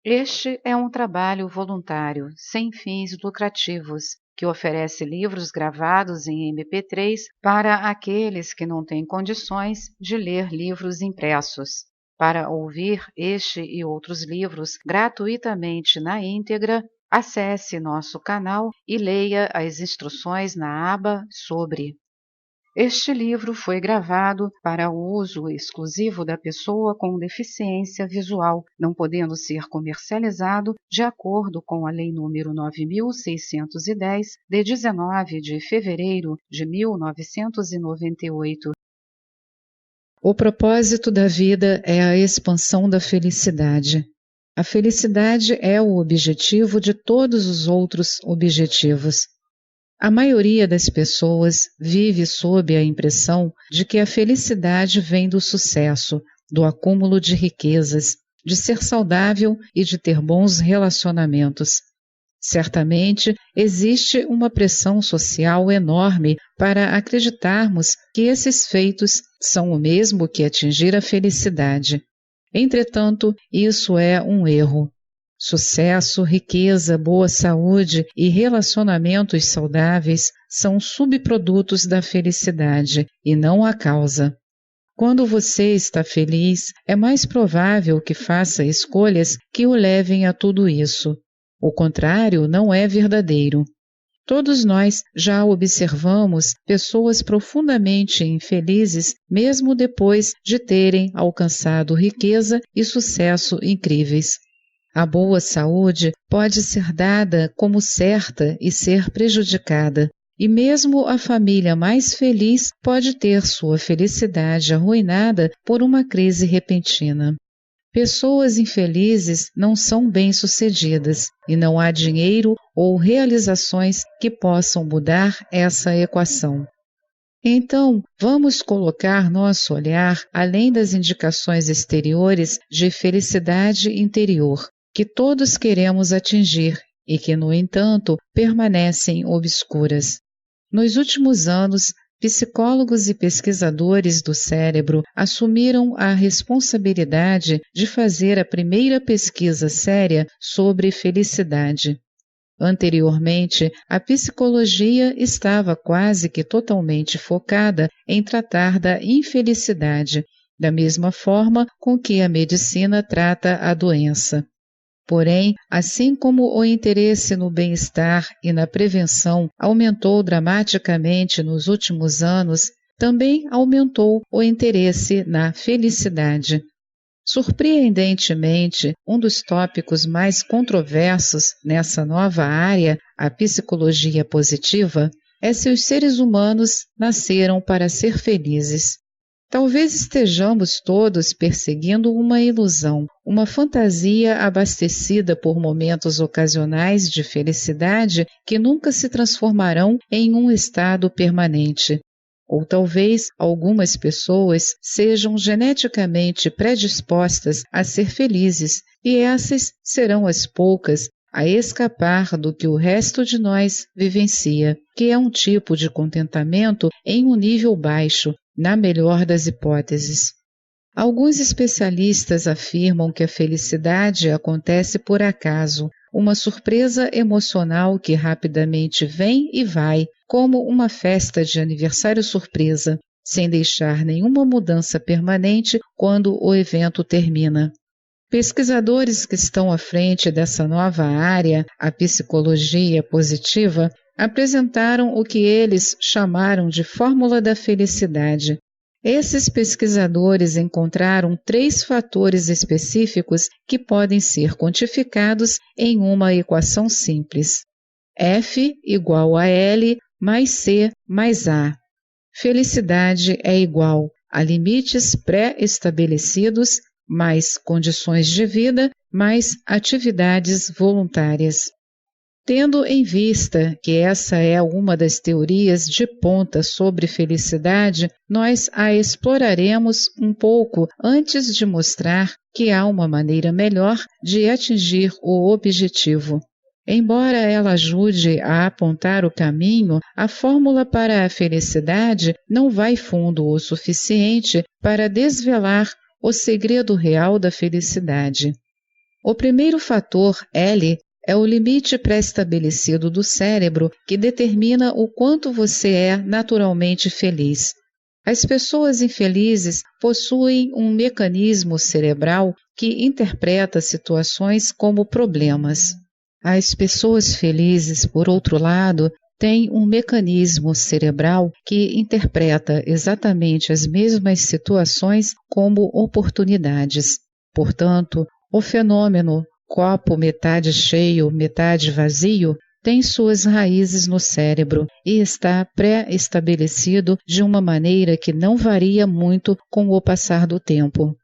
Este é um trabalho voluntário, sem fins lucrativos, que oferece livros gravados em MP3 para aqueles que não têm condições de ler livros impressos. Para ouvir este e outros livros gratuitamente na íntegra, acesse nosso canal e leia as instruções na aba Sobre. Este livro foi gravado para o uso exclusivo da pessoa com deficiência visual, não podendo ser comercializado de acordo com a Lei nº 9.610, de 19 de fevereiro de 1998. O propósito da vida é a expansão da felicidade. A felicidade é o objetivo de todos os outros objetivos. A maioria das pessoas vive sob a impressão de que a felicidade vem do sucesso, do acúmulo de riquezas, de ser saudável e de ter bons relacionamentos. Certamente, existe uma pressão social enorme para acreditarmos que esses feitos são o mesmo que atingir a felicidade. Entretanto, isso é um erro. Sucesso, riqueza, boa saúde e relacionamentos saudáveis são subprodutos da felicidade e não a causa. Quando você está feliz, é mais provável que faça escolhas que o levem a tudo isso. O contrário não é verdadeiro. Todos nós já observamos pessoas profundamente infelizes mesmo depois de terem alcançado riqueza e sucesso incríveis. A boa saúde pode ser dada como certa e ser prejudicada, e mesmo a família mais feliz pode ter sua felicidade arruinada por uma crise repentina. Pessoas infelizes não são bem-sucedidas, e não há dinheiro ou realizações que possam mudar essa equação. Então, vamos colocar nosso olhar além das indicações exteriores de felicidade interior, que todos queremos atingir e que, no entanto, permanecem obscuras. Nos últimos anos, psicólogos e pesquisadores do cérebro assumiram a responsabilidade de fazer a primeira pesquisa séria sobre felicidade. Anteriormente, a psicologia estava quase que totalmente focada em tratar da infelicidade, da mesma forma com que a medicina trata a doença. Porém, assim como o interesse no bem-estar e na prevenção aumentou dramaticamente nos últimos anos, também aumentou o interesse na felicidade. Surpreendentemente, um dos tópicos mais controversos nessa nova área, a psicologia positiva, é se os seres humanos nasceram para ser felizes. Talvez estejamos todos perseguindo uma ilusão, uma fantasia abastecida por momentos ocasionais de felicidade que nunca se transformarão em um estado permanente. Ou talvez algumas pessoas sejam geneticamente predispostas a ser felizes e essas serão as poucas a escapar do que o resto de nós vivencia, que é um tipo de contentamento em um nível baixo, na melhor das hipóteses. Alguns especialistas afirmam que a felicidade acontece por acaso, uma surpresa emocional que rapidamente vem e vai, como uma festa de aniversário surpresa, sem deixar nenhuma mudança permanente quando o evento termina. Pesquisadores que estão à frente dessa nova área, a psicologia positiva, apresentaram o que eles chamaram de fórmula da felicidade. Esses pesquisadores encontraram 3 fatores específicos que podem ser quantificados em uma equação simples. F igual a L mais C mais A. Felicidade é igual a limites pré-estabelecidos mais condições de vida mais atividades voluntárias. Tendo em vista que essa é uma das teorias de ponta sobre felicidade, nós a exploraremos um pouco antes de mostrar que há uma maneira melhor de atingir o objetivo. Embora ela ajude a apontar o caminho, a fórmula para a felicidade não vai fundo o suficiente para desvelar o segredo real da felicidade. O primeiro fator, L, é o limite pré-estabelecido do cérebro que determina o quanto você é naturalmente feliz. As pessoas infelizes possuem um mecanismo cerebral que interpreta situações como problemas. As pessoas felizes, por outro lado, têm um mecanismo cerebral que interpreta exatamente as mesmas situações como oportunidades. Portanto, o fenômeno copo metade cheio, metade vazio tem suas raízes no cérebro e está pré-estabelecido de uma maneira que não varia muito com o passar do tempo.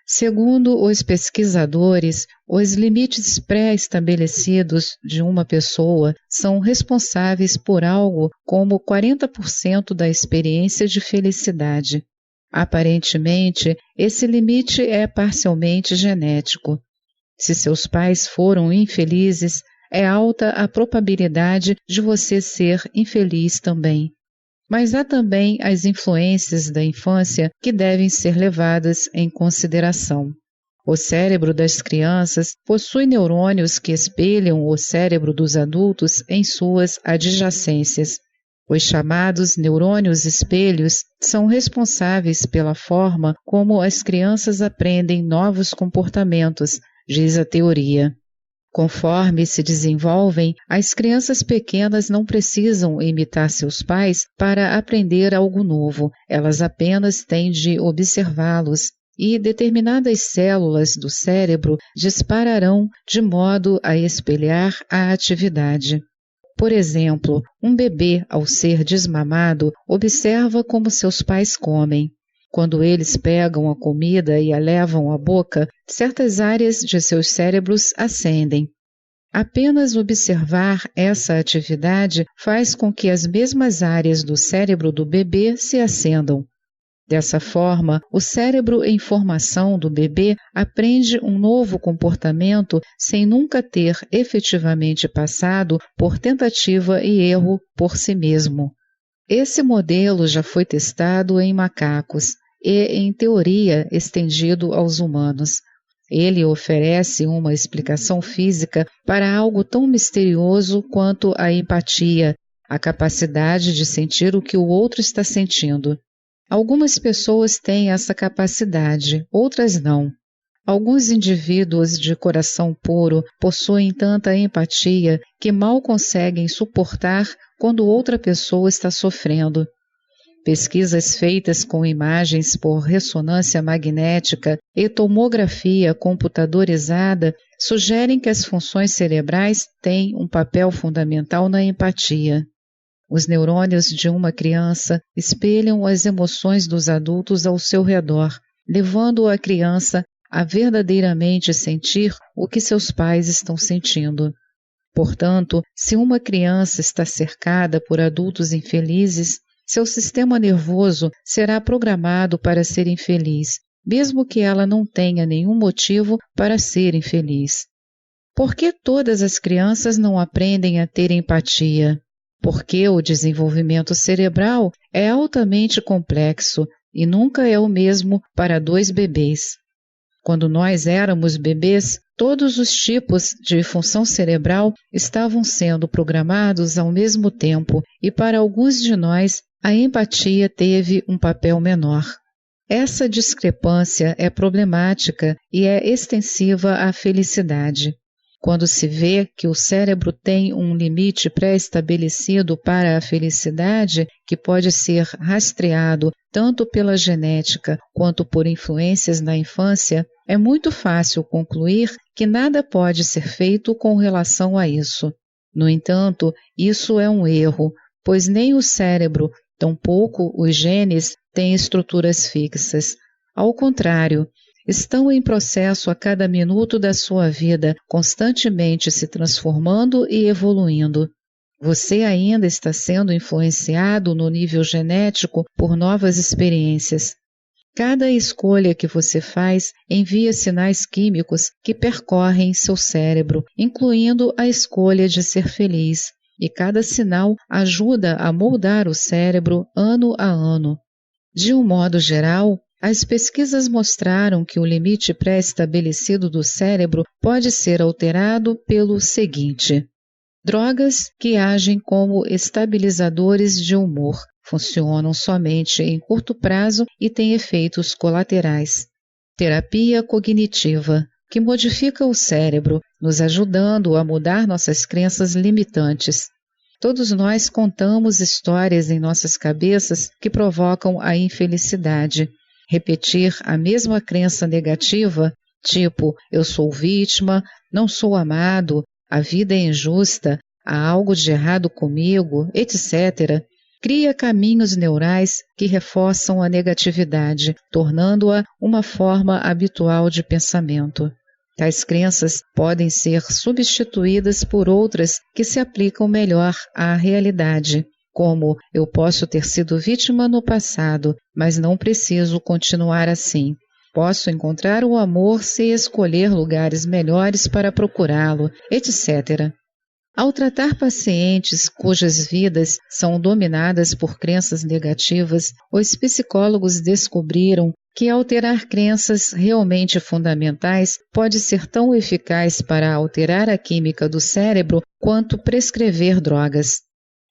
Segundo os pesquisadores, os limites pré-estabelecidos de uma pessoa são responsáveis por algo como 40% da experiência de felicidade. Aparentemente, esse limite é parcialmente genético. Se seus pais foram infelizes, é alta a probabilidade de você ser infeliz também. Mas há também as influências da infância que devem ser levadas em consideração. O cérebro das crianças possui neurônios que espelham o cérebro dos adultos em suas adjacências. Os chamados neurônios espelhos são responsáveis pela forma como as crianças aprendem novos comportamentos, diz a teoria. Conforme se desenvolvem, as crianças pequenas não precisam imitar seus pais para aprender algo novo, elas apenas têm de observá-los e determinadas células do cérebro dispararão de modo a espelhar a atividade. Por exemplo, um bebê, ao ser desmamado, observa como seus pais comem. Quando eles pegam a comida e a levam à boca, certas áreas de seus cérebros acendem. Apenas observar essa atividade faz com que as mesmas áreas do cérebro do bebê se acendam. Dessa forma, o cérebro em formação do bebê aprende um novo comportamento sem nunca ter efetivamente passado por tentativa e erro por si mesmo. Esse modelo já foi testado em macacos e, em teoria, estendido aos humanos. Ele oferece uma explicação física para algo tão misterioso quanto a empatia, a capacidade de sentir o que o outro está sentindo. Algumas pessoas têm essa capacidade, outras não. Alguns indivíduos de coração puro possuem tanta empatia que mal conseguem suportar quando outra pessoa está sofrendo. Pesquisas feitas com imagens por ressonância magnética e tomografia computadorizada sugerem que as funções cerebrais têm um papel fundamental na empatia. Os neurônios de uma criança espelham as emoções dos adultos ao seu redor, levando a criança a verdadeiramente sentir o que seus pais estão sentindo. Portanto, se uma criança está cercada por adultos infelizes, seu sistema nervoso será programado para ser infeliz, mesmo que ela não tenha nenhum motivo para ser infeliz. Por que todas as crianças não aprendem a ter empatia? Porque o desenvolvimento cerebral é altamente complexo e nunca é o mesmo para 2 bebês. Quando nós éramos bebês, todos os tipos de função cerebral estavam sendo programados ao mesmo tempo e para alguns de nós a empatia teve um papel menor. Essa discrepância é problemática e é extensiva à felicidade. Quando se vê que o cérebro tem um limite pré-estabelecido para a felicidade, que pode ser rastreado tanto pela genética quanto por influências na infância, é muito fácil concluir que nada pode ser feito com relação a isso. No entanto, isso é um erro, pois nem o cérebro, tampouco os genes, têm estruturas fixas. Ao contrário, estão em processo a cada minuto da sua vida, constantemente se transformando e evoluindo. Você ainda está sendo influenciado no nível genético por novas experiências. Cada escolha que você faz envia sinais químicos que percorrem seu cérebro, incluindo a escolha de ser feliz, e cada sinal ajuda a moldar o cérebro ano a ano. De um modo geral, As pesquisas mostraram que o limite pré-estabelecido do cérebro pode ser alterado pelo seguinte: drogas que agem como estabilizadores de humor funcionam somente em curto prazo e têm efeitos colaterais. Terapia cognitiva, que modifica o cérebro, nos ajudando a mudar nossas crenças limitantes. Todos nós contamos histórias em nossas cabeças que provocam a infelicidade. Repetir a mesma crença negativa, tipo eu sou vítima, não sou amado, a vida é injusta, há algo de errado comigo, etc., cria caminhos neurais que reforçam a negatividade, tornando-a uma forma habitual de pensamento. Tais crenças podem ser substituídas por outras que se aplicam melhor à realidade, como eu posso ter sido vítima no passado, mas não preciso continuar assim. Posso encontrar o amor se escolher lugares melhores para procurá-lo, etc. Ao tratar pacientes cujas vidas são dominadas por crenças negativas, os psicólogos descobriram que alterar crenças realmente fundamentais pode ser tão eficaz para alterar a química do cérebro quanto prescrever drogas.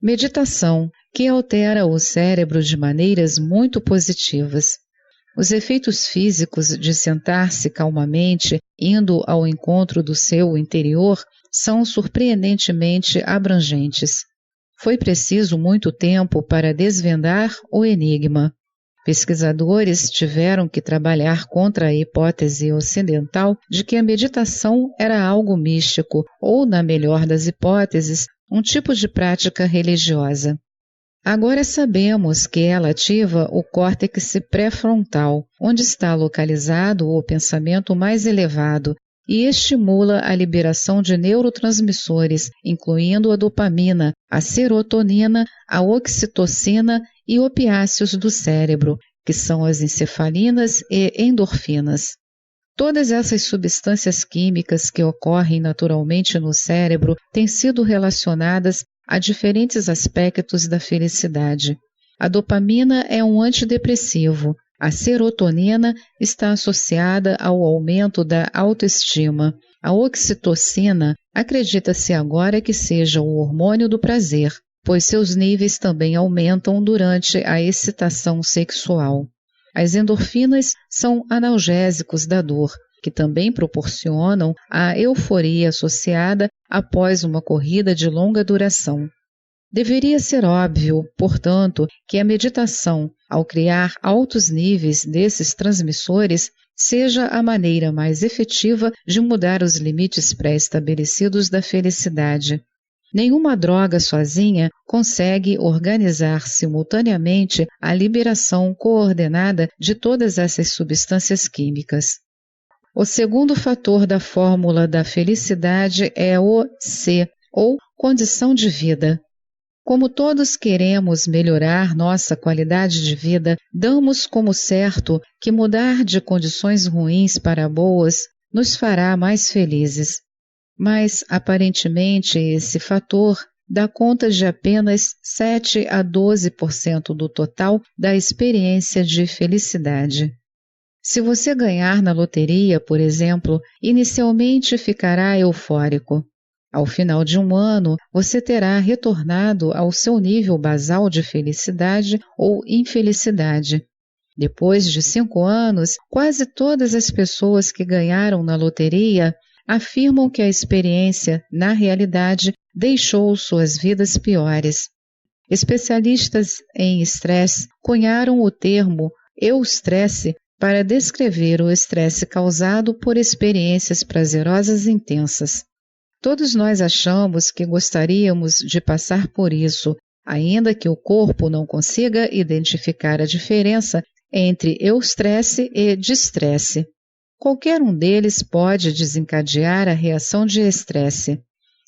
Meditação, que altera o cérebro de maneiras muito positivas. Os efeitos físicos de sentar-se calmamente, indo ao encontro do seu interior, são surpreendentemente abrangentes. Foi preciso muito tempo para desvendar o enigma. Pesquisadores tiveram que trabalhar contra a hipótese ocidental de que a meditação era algo místico, ou, na melhor das hipóteses, um tipo de prática religiosa. Agora sabemos que ela ativa o córtex pré-frontal, onde está localizado o pensamento mais elevado, e estimula a liberação de neurotransmissores, incluindo a dopamina, a serotonina, a oxitocina e opiáceos do cérebro, que são as encefalinas e endorfinas. Todas essas substâncias químicas que ocorrem naturalmente no cérebro têm sido relacionadas a diferentes aspectos da felicidade. A dopamina é um antidepressivo. A serotonina está associada ao aumento da autoestima. A oxitocina acredita-se agora que seja o hormônio do prazer, pois seus níveis também aumentam durante a excitação sexual. As endorfinas são analgésicos da dor, que também proporcionam a euforia associada após uma corrida de longa duração. Deveria ser óbvio, portanto, que a meditação, ao criar altos níveis desses transmissores, seja a maneira mais efetiva de mudar os limites pré-estabelecidos da felicidade. Nenhuma droga sozinha consegue organizar simultaneamente a liberação coordenada de todas essas substâncias químicas. O segundo fator da fórmula da felicidade é o C, ou condição de vida. Como todos queremos melhorar nossa qualidade de vida, damos como certo que mudar de condições ruins para boas nos fará mais felizes. Mas, aparentemente, esse fator dá conta de apenas 7 a 12% do total da experiência de felicidade. Se você ganhar na loteria, por exemplo, inicialmente ficará eufórico. Ao final de um ano, você terá retornado ao seu nível basal de felicidade ou infelicidade. Depois de 5 anos, quase todas as pessoas que ganharam na loteria afirmam que a experiência, na realidade, deixou suas vidas piores. Especialistas em estresse cunharam o termo eustresse para descrever o estresse causado por experiências prazerosas intensas. Todos nós achamos que gostaríamos de passar por isso, ainda que o corpo não consiga identificar a diferença entre eustresse e distresse. Qualquer um deles pode desencadear a reação de estresse.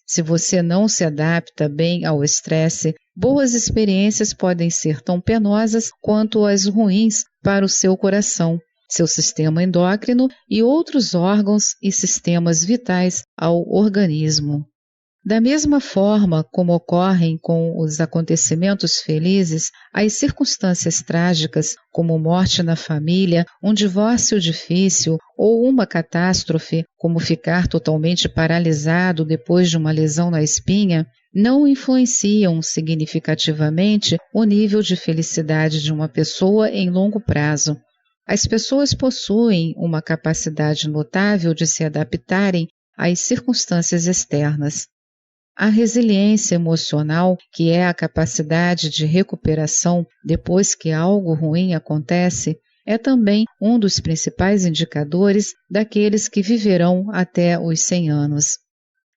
Se você não se adapta bem ao estresse, boas experiências podem ser tão penosas quanto as ruins para o seu coração, seu sistema endócrino e outros órgãos e sistemas vitais ao organismo. Da mesma forma como ocorrem com os acontecimentos felizes, as circunstâncias trágicas, como morte na família, um divórcio difícil ou uma catástrofe, como ficar totalmente paralisado depois de uma lesão na espinha, não influenciam significativamente o nível de felicidade de uma pessoa em longo prazo. As pessoas possuem uma capacidade notável de se adaptarem às circunstâncias externas. A resiliência emocional, que é a capacidade de recuperação depois que algo ruim acontece, é também um dos principais indicadores daqueles que viverão até os 100 anos.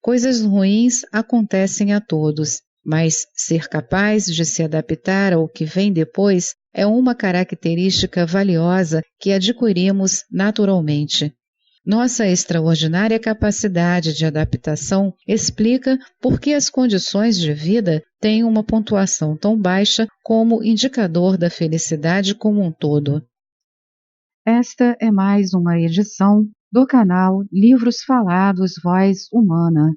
Coisas ruins acontecem a todos, mas ser capaz de se adaptar ao que vem depois é uma característica valiosa que adquirimos naturalmente. Nossa extraordinária capacidade de adaptação explica por que as condições de vida têm uma pontuação tão baixa como indicador da felicidade como um todo. Esta é mais uma edição do canal Livros Falados Voz Humana.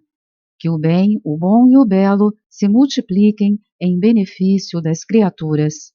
Que o bem, o bom e o belo se multipliquem em benefício das criaturas.